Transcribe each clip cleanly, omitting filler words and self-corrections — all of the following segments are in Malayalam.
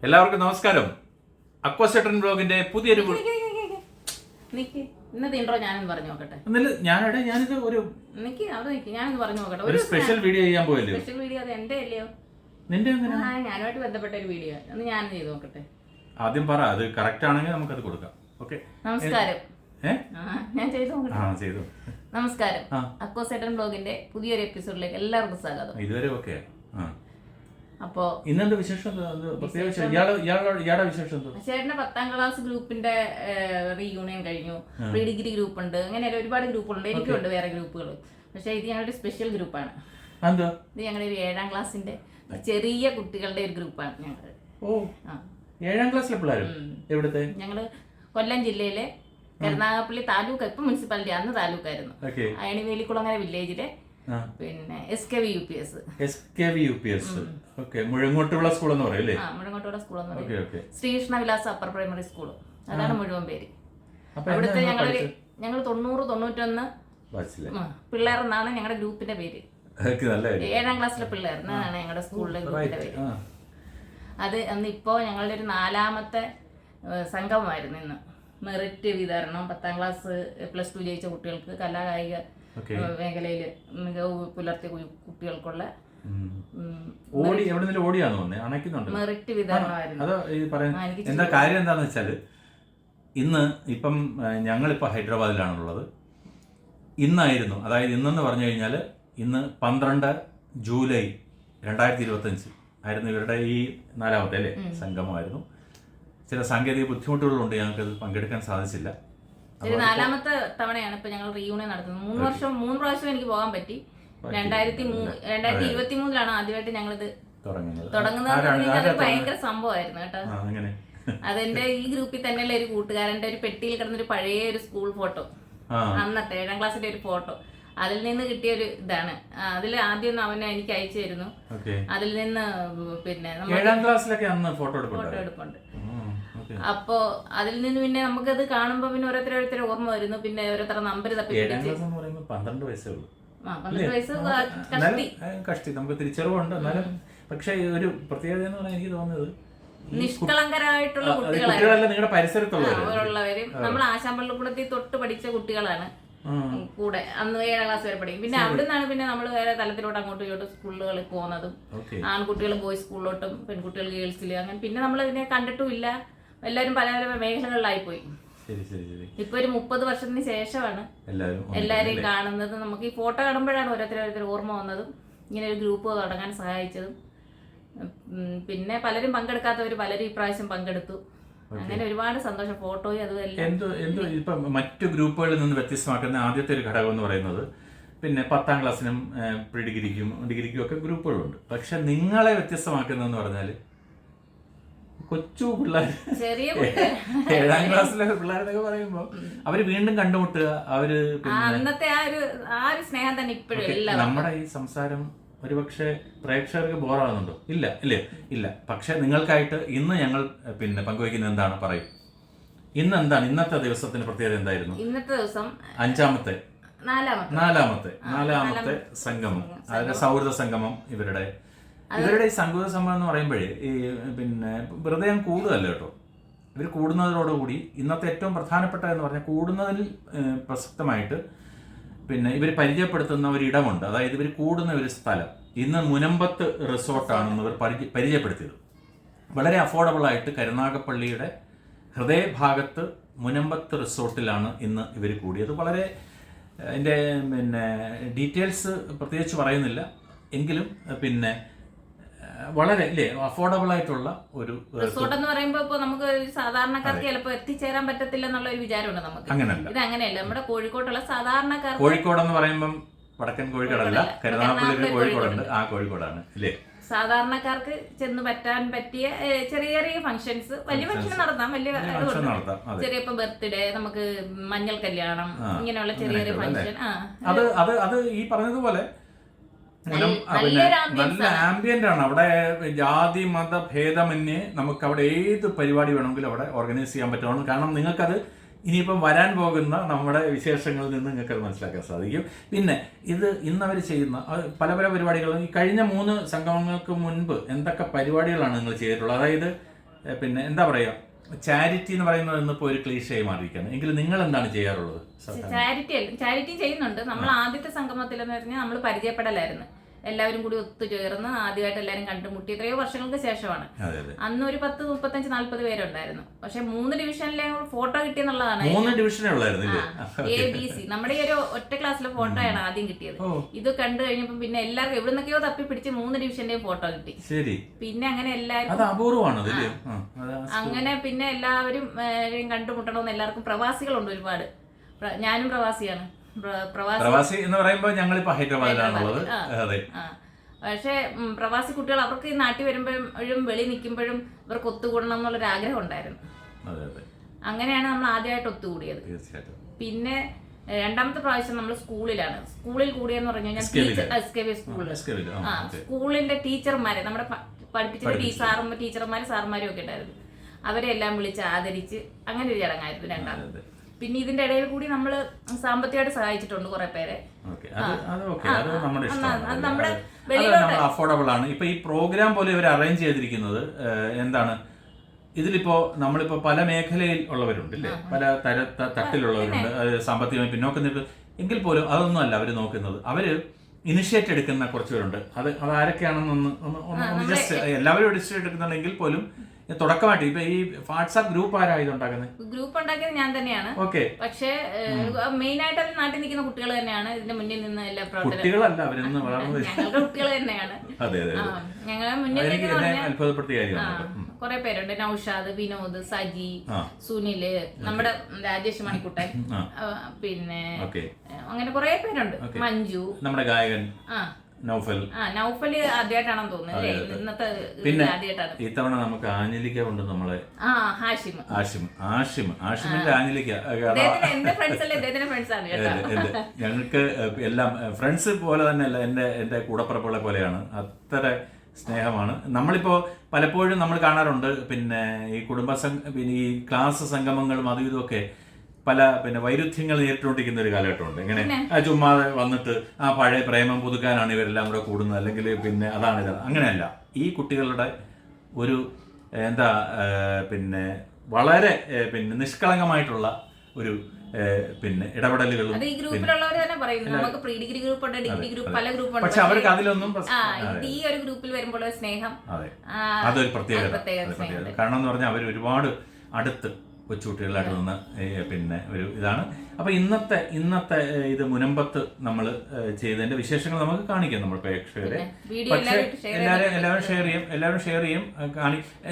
എല്ലാവർക്കും നമസ്കാരം. അക്വസെട്ടൻ ബ്ലോഗിന്റെ പുതിയൊരു ഇന്നത്തെ ഇൻട്രോ ഞാനൊന്ന് പറഞ്ഞു നോക്കട്ടെ. ഞാനിത് ഒരു ഞാനൊന്ന് പറഞ്ഞു നോക്കട്ടെ. ഒരു സ്പെഷ്യൽ വീഡിയോ ചെയ്യാൻ പോയല്ലോ. സ്പെഷ്യൽ വീഡിയോ അത് എന്റെ അല്ലയോ? നിന്റെ ഞാനുമായിട്ട് ബന്ധപ്പെട്ട ഒരു വീഡിയോ ഒന്ന് ഞാൻ ചെയ്ത് നോക്കട്ടെ. ആദ്യം പറ, അത് കറക്റ്റ് ആണെങ്കിൽ നമുക്കത് കൊടുക്കാം. ഓക്കെ, നമസ്കാരം. ഞാൻ ചെയ്തു ചെയ്തു. നമസ്കാരം. അക്വസെട്ടൻ ബ്ലോഗിന്റെ പുതിയൊരു എപ്പിസോഡിലേക്ക് എല്ലാവർക്കും സ്വാഗതം. ഇതുവരെ ഓക്കെ. അപ്പോ ഇന്നെന്താ വിശേഷം? ഇയാളുടെ വിശേഷം? ചേട്ടന്റെ 10ാം ക്ലാസ് ഗ്രൂപ്പിന്റെ റീയൂണിയൻ കഴിഞ്ഞു. പ്രീ ഡിഗ്രി ഗ്രൂപ്പ് ഉണ്ട്, അങ്ങനെ ഒരുപാട് ഗ്രൂപ്പുകളുണ്ട്. എനിക്കുണ്ട് വേറെ ഗ്രൂപ്പുകൾ. പക്ഷെ ഇത് ഞങ്ങളുടെ സ്പെഷ്യൽ ഗ്രൂപ്പാണ്. ഇത് ഞങ്ങളുടെ ഒരു 7ാം ക്ലാസ്സിന്റെ ചെറിയ കുട്ടികളുടെ ഒരു ഗ്രൂപ്പാണ് ഞങ്ങൾ. ഓ, 7ാം ക്ലാസ്സിലെ പിള്ളേരും എവിടുത്തെ? ഞങ്ങള് കൊല്ലം ജില്ലയിലെ കരുനാഗപ്പള്ളി താലൂക്ക്, ഇപ്പൊ മുനിസിപ്പാലിറ്റി, അന്ന് താലൂക്കായിരുന്നു. അയണിവേലിക്കുളങ്ങര വില്ലേജിലെ പിന്നെ SKV UPS. മുഴങ്ങോട്ടുള്ള സ്കൂൾ എന്ന് പറയും. മുഴങ്ങോട്ടുള്ള സ്കൂൾ എന്ന് പറയും. Srikrishna Vilas upper primary school, അതാണ് മുഴുവൻ പേര്. അവിടുത്തെ ഞങ്ങൾ 90-91 പിള്ളേർ എന്നാണ് ഞങ്ങളുടെ ഗ്രൂപ്പിന്റെ പേര്. 7ാം ക്ലാസ്സിലെ പിള്ളേർ എന്നാണ് ഞങ്ങളുടെ സ്കൂളിലെ ഗ്രൂപ്പിന്റെ പേര്. അത് അന്ന് ഇപ്പോ ഞങ്ങളുടെ ഒരു 4ാമത്തെ സംഗമമായിരുന്നു ഇന്ന്. മെറിറ്റ് വിതരണം, 10ാം ക്ലാസ് +2 ജയിച്ച കുട്ടികൾക്ക്, കലാകായിക മേഖലയിൽ മികവ് പുലർത്തിയ കുട്ടികൾക്കുള്ള മെറിറ്റ് വിതരണമായിരുന്നു. എന്താ കാര്യം എന്താന്ന് വെച്ചാല്, ഇന്ന് ഇപ്പം ഞങ്ങളിപ്പോ ഹൈദരാബാദിലാണുള്ളത്. ഇന്നായിരുന്നു, അതായത് ഇന്നെന്ന് പറഞ്ഞു കഴിഞ്ഞാൽ ഇന്ന് 12 ജൂലൈ 2025 ആയിരുന്നു ഇവരുടെ ഈ 4ാമത്തെ സംഗമമായിരുന്നു. ചില സാങ്കേതിക ബുദ്ധിമുട്ടുകളുണ്ട്, ഞങ്ങൾക്കത് പങ്കെടുക്കാൻ സാധിച്ചില്ല. 4ാമത്തെ തവണയാണ് ഇപ്പൊ ഞങ്ങൾ റീയൂണിയൻ നടത്തുന്നത്. 3 പ്രാവശ്യം എനിക്ക് പോകാൻ പറ്റി. 2023 ആദ്യമായിട്ട് ഞങ്ങളിത് തുടങ്ങുന്നത്. ഭയങ്കര സംഭവമായിരുന്നു കേട്ടോ. അതെന്റെ ഈ ഗ്രൂപ്പിൽ തന്നെയുള്ള ഒരു കൂട്ടുകാരന്റെ ഒരു പെട്ടിയിൽ കിടന്നൊരു പഴയ ഒരു സ്കൂൾ ഫോട്ടോ, അന്നത്തെ 7ാം ക്ലാസ്സിന്റെ ഒരു ഫോട്ടോ, അതിൽ നിന്ന് കിട്ടിയ ഒരു ഇതാണ്. അതിൽ ആദ്യം അവനെ എനിക്ക് അയച്ചു തരുന്നു. അതിൽ നിന്ന് പിന്നെ 7ാം ക്ലാസ്സിലൊക്കെ അന്ന് ഫോട്ടോ എടുപ്പുണ്ട്. അപ്പോ അതിൽ നിന്ന് പിന്നെ നമുക്കത് കാണുമ്പോ പിന്നെ ഓരോരുത്തർ ഓർമ്മ വരുന്നു. പിന്നെ ഓരോരുത്തരുടെ നമ്പർ തപ്പി 12 വയസ്സേ ഉള്ളൂ. 12 വയസ്സ് കഷ്ടി നമുക്ക് തിരിച്ചറിവുണ്ട്. എന്നാലും പക്ഷെ ഒരു പ്രത്യേകത എന്ന് പറഞ്ഞാൽ എനിക്ക് തോന്നുന്നത് നിഷ്കളങ്കരായിട്ടുള്ള കുട്ടികളാണ് നിങ്ങളുടെ പരിസരത്തുള്ളവരും. നമ്മൾ ആശാമ്പള്ളിക്കൂടത്തിൽ തൊട്ട് പഠിച്ച കുട്ടികളാണ് കൂടെ. അന്ന് 7ാം ക്ലാസ് വരെ പഠിക്കും. പിന്നെ അവിടെ നിന്നാണ് പിന്നെ നമ്മൾ വേറെ തലത്തിലോട്ട് അങ്ങോട്ടും ഇങ്ങോട്ടും സ്കൂളുകളിൽ പോകുന്നതും. ആൺകുട്ടികൾ ബോയ്സ് സ്കൂളിലോട്ടും പെൺകുട്ടികൾ ഗേൾസിൽ, അങ്ങനെ പിന്നെ നമ്മൾ ഇതിനെ കണ്ടിട്ടുമില്ല. എല്ലാവരും പല പല മേഖലകളിലായി പോയി. ഇപ്പൊ ഒരു 30 വർഷത്തിന് ശേഷമാണ് എല്ലാരെയും കാണുന്നത്. നമുക്ക് ഈ ഫോട്ടോ കാണുമ്പോഴാണ് ഓരോരുത്തർ ഓർമ്മ വന്നതും ഇങ്ങനെ ഒരു ഗ്രൂപ്പ് തുടങ്ങാൻ സഹായിച്ചതും. പിന്നെ പലരും പങ്കെടുക്കാത്തവർ പലരും ഇപ്രാവശ്യം പങ്കെടുത്തു. അങ്ങനെ ഒരുപാട് സന്തോഷം. ഫോട്ടോയും അതുമല്ല ഇപ്പൊ മറ്റു ഗ്രൂപ്പുകളിൽ നിന്ന് വ്യത്യസ്തമാക്കുന്ന ആദ്യത്തെ ഒരു ഘടകം എന്ന് പറയുന്നത്, പിന്നെ 10ാം ക്ലാസ്സിനും പ്രീ ഡിഗ്രിക്കും ഒക്കെ ഗ്രൂപ്പുകളുണ്ട്. പക്ഷെ നിങ്ങളെ വ്യത്യസ്തമാക്കുന്നതെന്ന് പറഞ്ഞാല് കൊച്ചു പിള്ളേർ, 7ാം ക്ലാസ്സിലെ പിള്ളേരെന്നൊക്കെ പറയുമ്പോ അവര് വീണ്ടും കണ്ടുമുട്ടുക. അവര് അന്നത്തെ ആ ഒരു സ്നേഹം തന്നെ ഇപ്പോഴും. നമ്മുടെ ഈ സംസാരം ഒരുപക്ഷെ പ്രേക്ഷകർക്ക് ബോറാകുന്നുണ്ടോ? ഇല്ല. പക്ഷെ നിങ്ങൾക്കായിട്ട് ഇന്ന് ഞങ്ങൾ പിന്നെ പങ്കുവയ്ക്കുന്നത് എന്താണ് പറയും. ഇന്നത്തെ ദിവസത്തിന്റെ പ്രത്യേകത എന്തായിരുന്നു? ഇന്നത്തെ ദിവസം 4ാമത്തെ സംഗമം, അതായത് സൗഹൃദ സംഗമം. ഇവരുടെ ഈ സൗഹൃദ സംഗമം എന്ന് പറയുമ്പോഴേ ഈ പിന്നെ വെറുതെ കൂടുതലല്ല കേട്ടോ. ഇവർ കൂടുന്നതിനോടുകൂടി ഇന്നത്തെ ഏറ്റവും പ്രധാനപ്പെട്ട എന്ന് പറഞ്ഞാൽ കൂടുന്നതിൽ പ്രസക്തമായിട്ട് പിന്നെ ഇവർ പരിചയപ്പെടുത്തുന്ന ഒരു ഇടമുണ്ട്. അതായത് ഇവർ കൂടുന്ന ഒരു സ്ഥലം ഇന്ന് മുനമ്പത്ത് റിസോർട്ടാണെന്ന് ഇവർ പരിചയപ്പെടുത്തിയത്. വളരെ അഫോർഡബിൾ ആയിട്ട് കരുനാഗപ്പള്ളിയുടെ ഹൃദയഭാഗത്ത് മുനമ്പത്ത് റിസോർട്ടിലാണ് ഇന്ന് ഇവർ കൂടിയത്. വളരെ അതിൻ്റെ പിന്നെ ഡീറ്റെയിൽസ് പ്രത്യേകിച്ച് പറയുന്നില്ല, എങ്കിലും പിന്നെ വളരെ അഫോർഡബിൾ ആയിട്ടുള്ള ഒരു റിസോർട്ട് എന്ന് പറയുമ്പോൾ ഇപ്പൊ നമുക്ക് സാധാരണക്കാർക്ക് ചിലപ്പോൾ എത്തിച്ചേരാൻ പറ്റത്തില്ല എന്നുള്ള ഒരു വിചാരമുണ്ട് നമുക്ക്. ഇത് അങ്ങനെയല്ല. നമ്മുടെ കോഴിക്കോട്ടുള്ള സാധാരണക്കാർ, കോഴിക്കോട് എന്ന് പറയുമ്പോൾ വടക്കൻ കോഴിക്കോടല്ല, കരുനാഗപ്പള്ളി കോഴിക്കോടുണ്ട്. ആ കോഴിക്കോടാണ് അല്ലേ. സാധാരണക്കാർക്ക് ചെന്ന് പറ്റാൻ പറ്റിയ ചെറിയ ചെറിയ ഫംഗ്ഷൻസ്, വലിയ ഫംഗ്ഷൻ നടത്താം, ചെറിയ ഇപ്പൊ ബർത്ത്ഡേ, നമുക്ക് മഞ്ഞൾ കല്യാണം, ഇങ്ങനെയുള്ള ചെറിയ ചെറിയ ഫംഗ്ഷൻ. അത് ഈ പറഞ്ഞതുപോലെ നല്ല ആംബിയന്റ് ആണ് അവിടെ. ജാതി മത ഭേദമന്യേ നമുക്ക് അവിടെ ഏത് പരിപാടി വേണമെങ്കിലും അവിടെ ഓർഗനൈസ് ചെയ്യാൻ പറ്റും. കാരണം നിങ്ങൾക്കത് ഇനിയിപ്പം വരാൻ പോകുന്ന നമ്മുടെ വിശേഷങ്ങളിൽ നിന്ന് നിങ്ങൾക്കത് മനസ്സിലാക്കാൻ സാധിക്കും. പിന്നെ ഇന്നവർ ചെയ്യുന്ന പല പല പരിപാടികളും ഈ കഴിഞ്ഞ 3 സംഗമങ്ങൾക്ക് മുൻപ് എന്തൊക്കെ പരിപാടികളാണ് നിങ്ങൾ ചെയ്തിട്ടുള്ളത്? അതായത് പിന്നെ എന്താ പറയുക, ചാരിറ്റി എന്ന് പറയുന്നത് ഇന്നിപ്പോൾ ഒരു ക്ലീഷയായി മാറിയിരിക്കുകയാണ്. എങ്കിലും നിങ്ങൾ എന്താണ് ചെയ്യാറുള്ളത്? ചാരിറ്റി ചെയ്യുന്നുണ്ട്. നമ്മൾ ആദ്യത്തെ സംഗമത്തിൽ എന്ന് പറഞ്ഞാൽ നമ്മൾ പരിചയപ്പെടലായിരുന്നു. എല്ലാവരും കൂടി ഒത്തുചേർന്ന് ആദ്യമായിട്ട് എല്ലാവരും കണ്ടുമുട്ടി എത്രയോ വർഷങ്ങൾക്ക് ശേഷമാണ്. അന്ന് ഒരു 10, 35, 40 പേരുണ്ടായിരുന്നു. പക്ഷെ 3 ഡിവിഷനിലെ ഫോട്ടോ കിട്ടിയെന്നുള്ളതാണ്. ABC നമ്മുടെ ഈ ഒരു ഒറ്റ ക്ലാസ്സിലെ ഫോട്ടോയാണ് ആദ്യം കിട്ടിയത്. ഇത് കണ്ടു കഴിഞ്ഞപ്പോൾ പിന്നെ എല്ലാവർക്കും എവിടെ നിന്നൊക്കെയോ തപ്പി പിടിച്ച് 3 ഡിവിഷന്റെയും ഫോട്ടോ കിട്ടി. പിന്നെ അങ്ങനെ എല്ലാവരും അങ്ങനെ പിന്നെ എല്ലാവരും കണ്ടുമുട്ടണമെന്ന് എല്ലാവർക്കും പ്രവാസികളുണ്ട് ഒരുപാട്. ഞാനും പ്രവാസിയാണ്. പ്രവാസി എന്ന് പറയുമ്പോൾ ഞങ്ങളിപ്പോ ഹൈദരാബാദിലാണുള്ളത്. പക്ഷെ പ്രവാസി കുട്ടികൾ അവർക്ക് ഈ നാട്ടിൽ വരുമ്പോഴും വെളി നിൽക്കുമ്പോഴും ഇവർക്ക് ഒത്തുകൂടണം എന്നുള്ളൊരു ആഗ്രഹം ഉണ്ടായിരുന്നു. അങ്ങനെയാണ് നമ്മൾ ആദ്യമായിട്ട് ഒത്തുകൂടിയത്. പിന്നെ രണ്ടാമത്തെ പ്രാവശ്യം നമ്മൾ സ്കൂളിൽ കൂടിയെന്ന് പറഞ്ഞു കഴിഞ്ഞാൽ സ്കൂളിന്റെ ടീച്ചർമാരെ നമ്മുടെ പഠിപ്പിച്ച സാറുമാരും ഒക്കെ ഉണ്ടായിരുന്നു. അവരെ എല്ലാം വിളിച്ച് ആദരിച്ച് അങ്ങനെ ഒരു ചടങ്ങായിരുന്നു രണ്ടാമത്. പിന്നെ ഇതിന്റെ ഇടയിൽ കൂടി നമ്മൾ സാമ്പത്തികമായിട്ട് സഹായിച്ചിട്ടുണ്ട് കുറെ പേരെ. അഫോർഡബിൾ ആണ്. ഇപ്പൊ ഈ പ്രോഗ്രാം പോലെ ഇവർ അറേഞ്ച് ചെയ്തിരിക്കുന്നത് എന്താണ്, ഇതിലിപ്പോ നമ്മളിപ്പോ പല മേഖലയിൽ ഉള്ളവരുണ്ട് അല്ലേ, പല തട്ടിലുള്ളവരുണ്ട്, സാമ്പത്തികമായി പിന്നോക്കം നിൽക്കും. എങ്കിൽ പോലും അതൊന്നും അല്ല അവർ നോക്കുന്നത്. അവര് ഇനിഷ്യേറ്റ് എടുക്കുന്ന കുറച്ചുപേരുണ്ട്. അത് ആരൊക്കെയാണെന്നൊന്ന് ജസ്റ്റ് എല്ലാവരും ഇനിഷ്യേറ്റ് എടുക്കുന്നുണ്ടെങ്കിൽ പോലും തുടക്കമായിട്ട് ഇപ്പൊ ഈ വാട്സ്ആപ്പ് ഗ്രൂപ്പ് ആരാ ഇതുണ്ടാക്കുന്നത്? ഗ്രൂപ്പ് ഉണ്ടാക്കിയത് ഞാൻ തന്നെയാണ്. പക്ഷേ മെയിൻ ആയിട്ട് അവർ നാട്ടിൽ നിൽക്കുന്ന കുട്ടികൾ തന്നെയാണ് ഇതിന്റെ മുന്നിൽ നിന്ന് എല്ലാ കുട്ടികളല്ല അവരിന്ന് വളർന്നത് ഞങ്ങളുടെ കുട്ടികൾ തന്നെയാണ്. ഞങ്ങളെ മുന്നിൽ അത്ഭുതപ്പെടുത്തിയ കുറെ പേരുണ്ട്. നൌഷാദ്, വിനോദ്, സജി, സുനില്, നമ്മുടെ രാജേഷ് മണിക്കുട്ടൻ, പിന്നെ അങ്ങനെ കുറെ പേരുണ്ട്. മഞ്ജു, നമ്മുടെ ഗായകൻ നൗഫൽ ആദ്യമായിട്ടാണെന്ന് തോന്നുന്നത്. ഇന്നത്തെ ഇത്തവണ നമുക്ക് ആഞ്ഞലിക്ക കൊണ്ട് നമ്മളെ ആഷിമിന്റെ ആഞ്ഞലിക്ക ഞങ്ങൾക്ക് എല്ലാം ഫ്രണ്ട്സ് പോലെ തന്നെയല്ല, എന്റെ കൂടപ്പുറപ്പുകളെ പോലെയാണ്. അത്ര സ്നേഹമാണ്. നമ്മളിപ്പോ പലപ്പോഴും നമ്മൾ കാണാറുണ്ട് പിന്നെ ഈ പിന്നെ ഈ ക്ലാസ് സംഗമങ്ങളും അതും ഇതുമൊക്കെ പല വൈരുദ്ധ്യങ്ങൾ നേരിട്ടുകൊണ്ടിരിക്കുന്ന ഒരു കാലഘട്ടമുണ്ട്. ഇങ്ങനെ ചുമ്മാതെ വന്നിട്ട് പഴയ പ്രേമം പുതുക്കാനാണ് ഇവരെല്ലാം കൂടെ കൂടുന്നത്, അല്ലെങ്കിൽ പിന്നെ അതാണ് അങ്ങനെയല്ല. ഈ കുട്ടികളുടെ ഒരു എന്താ വളരെ നിഷ്കളങ്കമായിട്ടുള്ള ഒരു ഇടപെടലുകളും. പക്ഷെ അവർക്ക് അതിലൊന്നും ഈ ഒരു ഗ്രൂപ്പിൽ വരുമ്പോൾ സ്നേഹം അതൊരു പ്രത്യേകത. കാരണം എന്ന് പറഞ്ഞാൽ അവർ ഒരുപാട് അടുത്ത് കൊച്ചുകുട്ടികളായിട്ട് നിന്ന് ഒരു ഇതാണ്. അപ്പൊ ഇന്നത്തെ ഇത് മുനമ്പത്ത് നമ്മൾ ചെയ്തതിന്റെ വിശേഷങ്ങൾ നമുക്ക് കാണിക്കാം നമ്മൾ പ്രേക്ഷകരെ. പക്ഷെ എല്ലാവരും ഷെയർ ചെയ്യും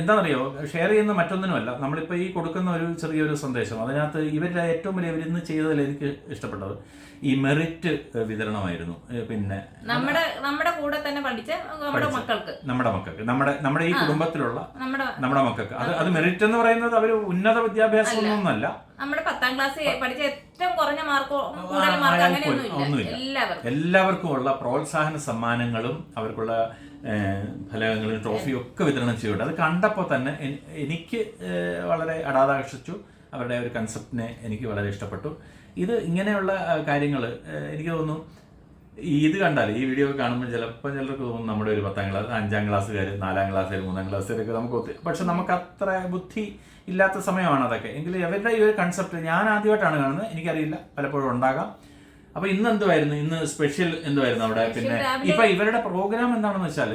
എന്താണെന്നറിയോ, ഷെയർ ചെയ്യുന്ന മറ്റൊന്നിനുമല്ല, നമ്മളിപ്പോ ഈ കൊടുക്കുന്ന ഒരു ചെറിയൊരു സന്ദേശം. അതിനകത്ത് ഇവരുടെ ഏറ്റവും വലിയ ഇവരിന്ന് ചെയ്തതിൽ എനിക്ക് ഇഷ്ടപ്പെട്ടത് ഈ മെറിറ്റ് വിതരണമായിരുന്നു. പിന്നെ നമ്മുടെ കൂടെ തന്നെ പഠിച്ച നമ്മുടെ മക്കൾക്ക് നമ്മുടെ ഈ കുടുംബത്തിലുള്ള നമ്മുടെ മക്കൾക്ക് അത് മെറിറ്റ് എന്ന് പറയുന്നത് അവര് ഉന്നത വിദ്യാഭ്യാസം ഒന്നുമല്ല. നമ്മുടെ 10ാം ക്ലാസ് പഠിച്ച ഏറ്റവും കുറഞ്ഞ മാർക്കോ എല്ലാവർക്കും ഉള്ള പ്രോത്സാഹന സമ്മാനങ്ങളും അവർക്കുള്ള ഫലകങ്ങളും ട്രോഫിയും ഒക്കെ വിതരണം ചെയ്യുന്നുണ്ട്. അത് കണ്ടപ്പോൾ തന്നെ എനിക്ക് വളരെ അടാതാകർഷിച്ചു. അവരുടെ ഒരു കൺസെപ്റ്റിനെ എനിക്ക് വളരെ ഇഷ്ടപ്പെട്ടു. ഇത് ഇങ്ങനെയുള്ള കാര്യങ്ങൾ എനിക്ക് തോന്നുന്നു ഇത് കണ്ടാൽ, ഈ വീഡിയോ കാണുമ്പോൾ ചിലപ്പോൾ ചിലർക്ക് തോന്നും നമ്മുടെ ഒരു 10ാം ക്ലാസ് 5ാം ക്ലാസ്സുകാർ 4ാം ക്ലാസ്സുകാർ 3ാം ക്ലാസ്സുകാരൊക്കെ നമുക്ക് പക്ഷെ നമുക്ക് അത്ര ബുദ്ധി ഇല്ലാത്ത സമയമാണ് അതൊക്കെ. എങ്കിലും ഇവരുടെ ഈ ഒരു കൺസെപ്റ്റ് ഞാൻ ആദ്യമായിട്ടാണ് കാണുന്നത്. എനിക്കറിയില്ല, പലപ്പോഴും ഉണ്ടാകാം. അപ്പൊ ഇന്ന് എന്തുവായിരുന്നു, ഇന്ന് സ്പെഷ്യൽ എന്തുവായിരുന്നു അവിടെ? പിന്നെ ഇപ്പൊ ഇവരുടെ പ്രോഗ്രാം എന്താണെന്ന് വെച്ചാൽ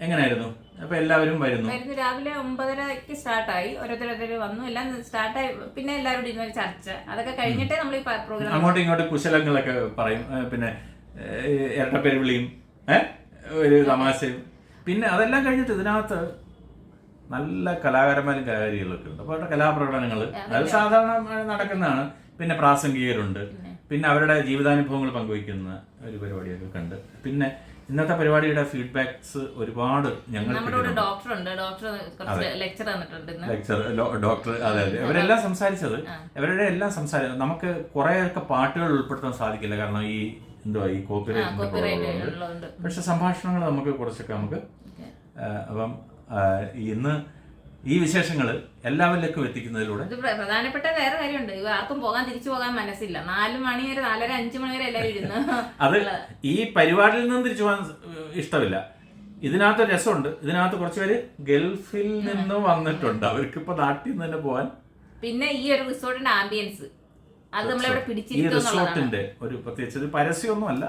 എങ്ങനെയായിരുന്നു? അപ്പൊ എല്ലാവരും വരുന്നു. രാവിലെ 9:30 സ്റ്റാർട്ടായി. ഓരോരുത്തർ വന്നു, എല്ലാം സ്റ്റാർട്ടായി. പിന്നെ എല്ലാവരും ഇരുന്ന ചർച്ച, അതൊക്കെ കഴിഞ്ഞിട്ടേ നമ്മൾ ഈ പ്രോഗ്രാം അങ്ങോട്ടും ഇങ്ങോട്ടും കുശലങ്ങളൊക്കെ പറയും. പിന്നെ ഇരട്ടപ്പെരുവിളിയും ഒരു തമാശയും. പിന്നെ അതെല്ലാം കഴിഞ്ഞിട്ട് ഇതിനകത്ത് നല്ല കലാകാരന്മാരും കലാകാരികളൊക്കെ ഉണ്ട്. അപ്പോൾ അവരുടെ കലാപ്രകടനങ്ങൾ അത് സാധാരണ നടക്കുന്നതാണ്. പിന്നെ പ്രാസംഗികരുണ്ട്. പിന്നെ അവരുടെ ജീവിതാനുഭവങ്ങൾ പങ്കുവയ്ക്കുന്ന ഒരു പരിപാടിയൊക്കെ കണ്ട്. പിന്നെ ഇന്നത്തെ പരിപാടിയുടെ ഫീഡ്ബാക്സ് ഒരുപാട് ഡോക്ടർ അതെ ഇവരെല്ലാം സംസാരിച്ചത് നമുക്ക് കുറെയൊക്കെ പാട്ടുകൾ ഉൾപ്പെടുത്താൻ സാധിക്കില്ല, കാരണം ഈ ഈ കോപ്പിറൈറ്റ്. പക്ഷെ സംഭാഷണങ്ങൾ നമുക്ക് കുറച്ചൊക്കെ നമുക്ക് അപ്പം ഇന്ന് ഈ വിശേഷങ്ങൾ എല്ലാവരിലേക്കും എത്തിക്കുന്നതിലൂടെ പ്രധാനപ്പെട്ട വേറെ കാര്യമുണ്ട്. ആർക്കും തിരിച്ചു പോകാൻ മനസ്സില്ല. 4 മണി വരെ 4:30 5 മണി വരെ എല്ലാവരും ഇരുന്ന് അത് ഈ പരിപാടിയിൽ നിന്ന് തിരിച്ചു പോകാൻ ഇഷ്ടമില്ല. ഇതിനകത്ത് രസമുണ്ട്. ഇതിനകത്ത് കുറച്ച് പേര് ഗൾഫിൽ നിന്ന് വന്നിട്ടുണ്ട്. അവർക്ക് ഇപ്പൊ നാട്ടിൽ നിന്ന് തന്നെ പോവാൻ. പിന്നെ ഈ ഒരു റിസോർട്ടിന്റെ ആംബിയൻസ് അത് നമ്മളവിടെ ഈ പിടിച്ചിരിക്കും. റിസോർട്ടിന്റെ ഒരു പ്രത്യേകിച്ച് ഒരു പരസ്യമൊന്നും അല്ല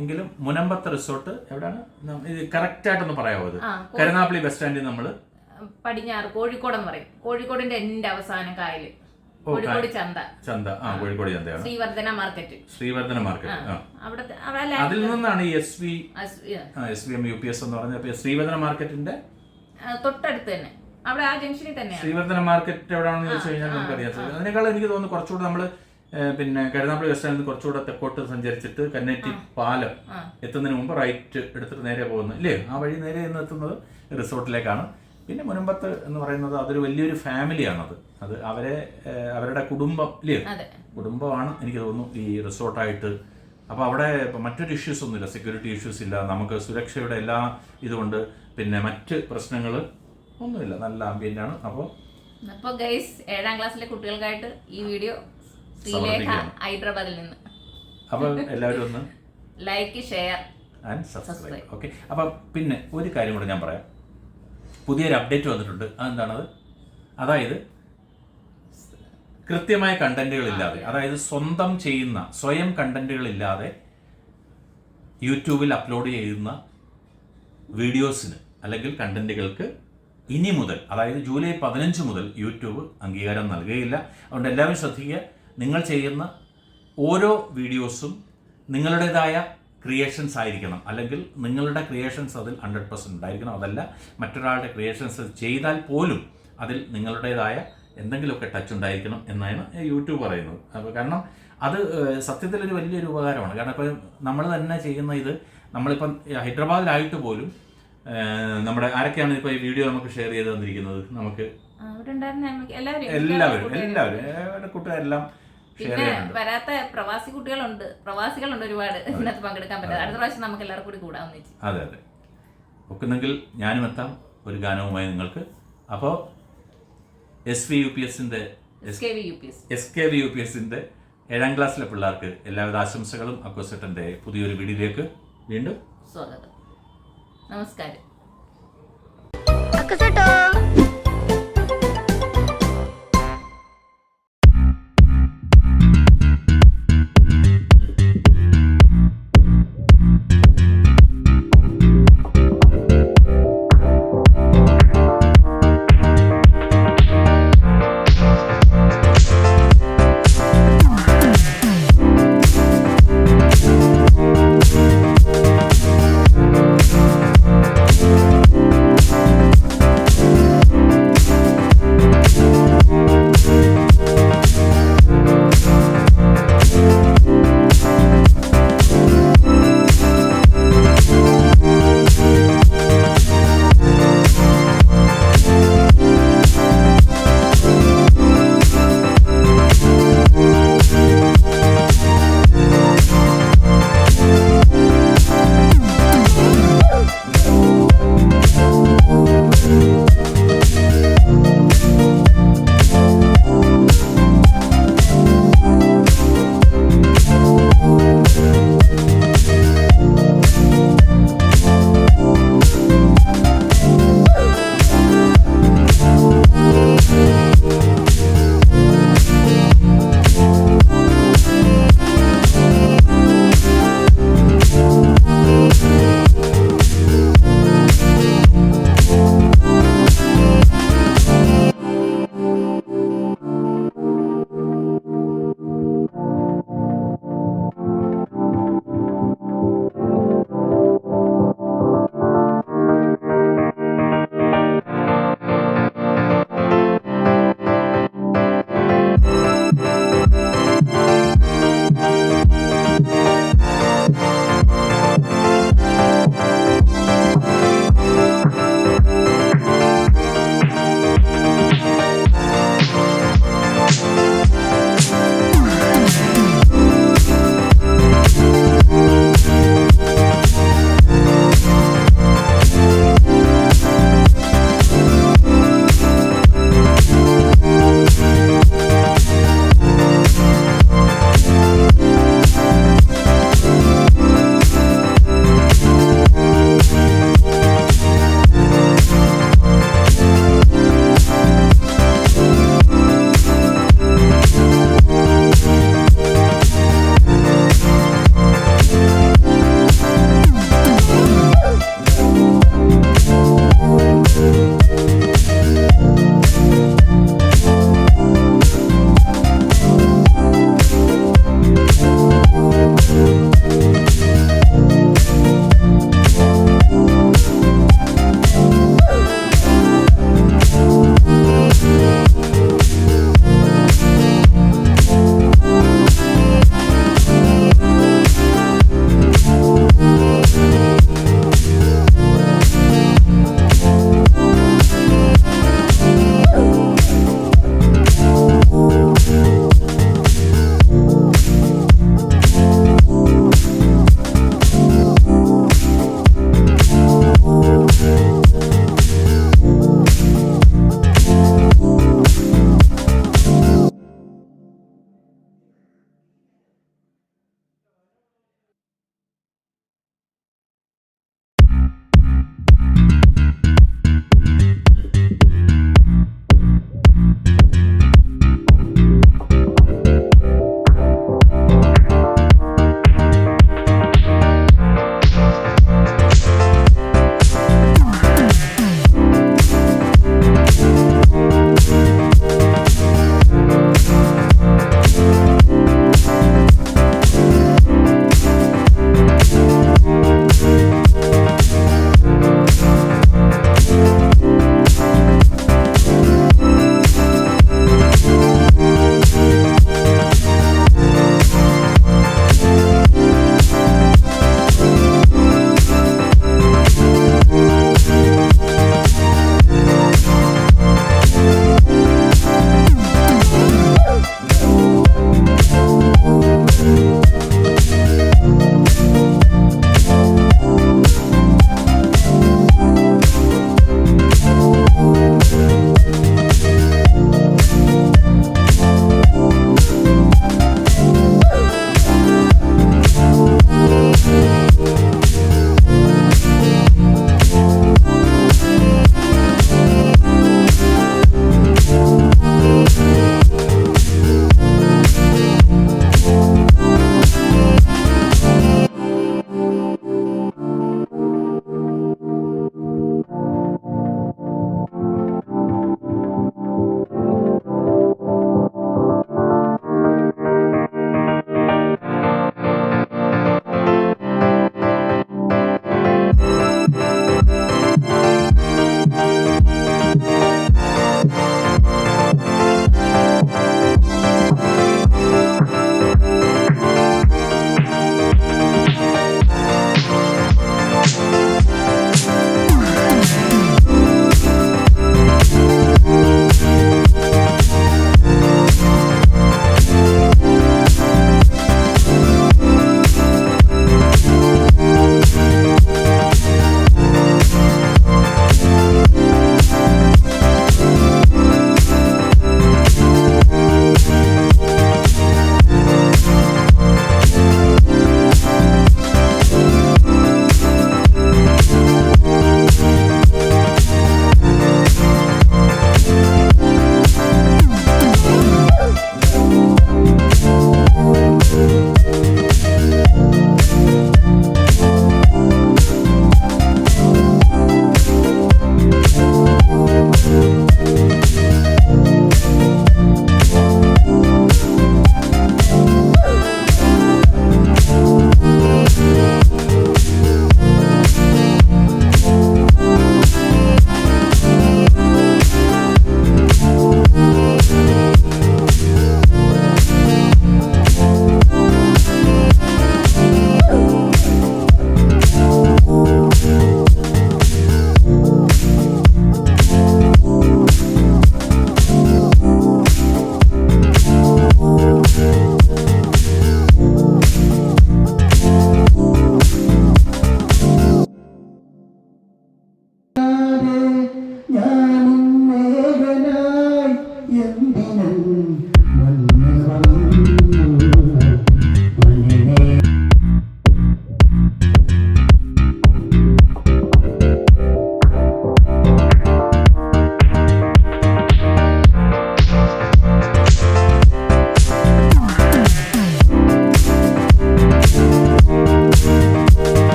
എങ്കിലും മുനമ്പത്തെ റിസോർട്ട് എവിടെയാണ് ഇത് കറക്റ്റ് ആയിട്ടൊന്ന് പറയാമോ? അത് കരുനാഗപ്പള്ളി ബസ് സ്റ്റാൻഡിൽ നമ്മള് പടിഞ്ഞാറ് കോഴിക്കോട് എന്ന് പറയും. കോഴിക്കോടിന്റെ എന്റെ അവസാനം കായല് കോഴിക്കോട് ചന്ത. കോഴിക്കോട് ചന്തയാണ്. ശ്രീവർദ്ധന മാർക്കറ്റ്. അതിൽ നിന്നാണ് ഈ SVM UPS എന്ന് പറഞ്ഞ ശ്രീവർദ്ധന മാർക്കറ്റിന്റെ തൊട്ടടുത്ത് തന്നെ. അവിടെ ആ ജംഗ്ഷനിൽ തന്നെയാണ് ശ്രീവർദ്ധന മാർക്കറ്റ്. എവിടെയാണെന്ന് ചോദിച്ചു കഴിഞ്ഞാൽ നമുക്കറിയാം. അതിനേക്കാൾ എനിക്ക് തോന്നുന്നു കുറച്ചുകൂടെ നമ്മള് പിന്നെ കരുനാഗപ്പള്ളി ബസ് സ്റ്റാൻഡിൽ കുറച്ചുകൂടെ തെക്കോട്ട് സഞ്ചരിച്ചിട്ട് കന്നേറ്റി പാലം എത്തുന്നതിന് മുമ്പ് റൈറ്റ് എടുത്തിട്ട് നേരെ പോകുന്നു ഇല്ലേ? ആ വഴി നേരെ ഇന്ന് എത്തുന്നത് റിസോർട്ടിലേക്കാണ്. പിന്നെ മുനമ്പത്ത് എന്ന് പറയുന്നത് അതൊരു വലിയൊരു ഫാമിലിയാണത്. അത് അവരുടെ കുടുംബം ഇല്ലേ? കുടുംബമാണ് എനിക്ക് തോന്നുന്നു ഈ റിസോർട്ടായിട്ട്. അപ്പോൾ അവിടെ മറ്റൊരു ഇഷ്യൂസ് ഒന്നുമില്ല, സെക്യൂരിറ്റി ഇഷ്യൂസ് ഇല്ല, നമുക്ക് സുരക്ഷയുടെ എല്ലാ ഇതുകൊണ്ട് പിന്നെ മറ്റ് പ്രശ്നങ്ങൾ ഒന്നുമില്ല, നല്ല ആംബിയന്റ് ആണ്. അപ്പോൾ ഗൈസ് 7ാം ക്ലാസ്സിലെ കുട്ടികൾക്കായിട്ട് ഈ വീഡിയോ ശ്രീലേഖ ഹൈദരാബാദിൽ നിന്ന്. അപ്പോൾ എല്ലാവരും ഒന്ന് like, share and subscribe. Okay. അപ്പം പിന്നെ ഒരു കാര്യം കൂടെ ഞാൻ പറയാം. പുതിയൊരു അപ്ഡേറ്റ് വന്നിട്ടുണ്ട്. അതെന്താണത്? അതായത് കൃത്യമായ കണ്ടന്റുകളില്ലാതെ, അതായത് സ്വയം കണ്ടന്റുകളില്ലാതെ യൂട്യൂബിൽ അപ്ലോഡ് ചെയ്യുന്ന വീഡിയോസിന് അല്ലെങ്കിൽ കണ്ടന്റുകൾക്ക് ഇനി മുതൽ, അതായത് ജൂലൈ 15 മുതൽ യൂട്യൂബ് അംഗീകാരം നൽകുകയില്ല. അതുകൊണ്ട് എല്ലാവരും ശ്രദ്ധിക്കുക. നിങ്ങൾ ചെയ്യുന്ന ഓരോ വീഡിയോസും നിങ്ങളുടേതായ ക്രിയേഷൻസ് ആയിരിക്കണം, അല്ലെങ്കിൽ നിങ്ങളുടെ ക്രിയേഷൻസ് അതിൽ 100% ഉണ്ടായിരിക്കണം. അതല്ല മറ്റൊരാളുടെ ക്രിയേഷൻസ് ചെയ്താൽ പോലും അതിൽ നിങ്ങളുടേതായ എന്തെങ്കിലുമൊക്കെ ടച്ച് ഉണ്ടായിരിക്കണം എന്നാണ് യൂട്യൂബ് പറയുന്നത്. അപ്പോൾ കാരണം അത് സത്യത്തിലൊരു വലിയൊരു ഉപകാരമാണ്. കാരണം ഇപ്പോൾ നമ്മൾ തന്നെ ചെയ്യുന്ന ഇത്, നമ്മളിപ്പം ഹൈദരാബാദിലായിട്ട് പോലും നമ്മുടെ ആരൊക്കെയാണ് ഇപ്പോൾ ഈ വീഡിയോ നമുക്ക് ഷെയർ ചെയ്ത് തന്നിരിക്കുന്നത്? നമുക്ക് എല്ലാവരും കൂട്ടുകാരെല്ലാം പിന്നെ വരാത്ത പ്രവാസികളുണ്ട് ഒരുപാട്. ഇതിനകത്ത് പങ്കെടുക്കാൻ പറ്റാതെ അടുത്ത പ്രാവശ്യം നമുക്ക് എല്ലാവർക്കും കൂടി കൂടാമെന്ന് വെച്ചു. അതെ ഒക്കുന്നെങ്കിൽ ഞാനും എത്താം ഒരു ഗാനവുമായി നിങ്ങൾക്ക്. അപ്പോൾ SVUPSന്റെ 7ാം ക്ലാസ്സിലെ പിള്ളേർക്ക് എല്ലാവിധ ആശംസകളും. അക്കോസെറ്റന്റെ പുതിയൊരു വീഡിയോയിലേക്ക് വീണ്ടും സ്വാഗതം. നമസ്കാരം.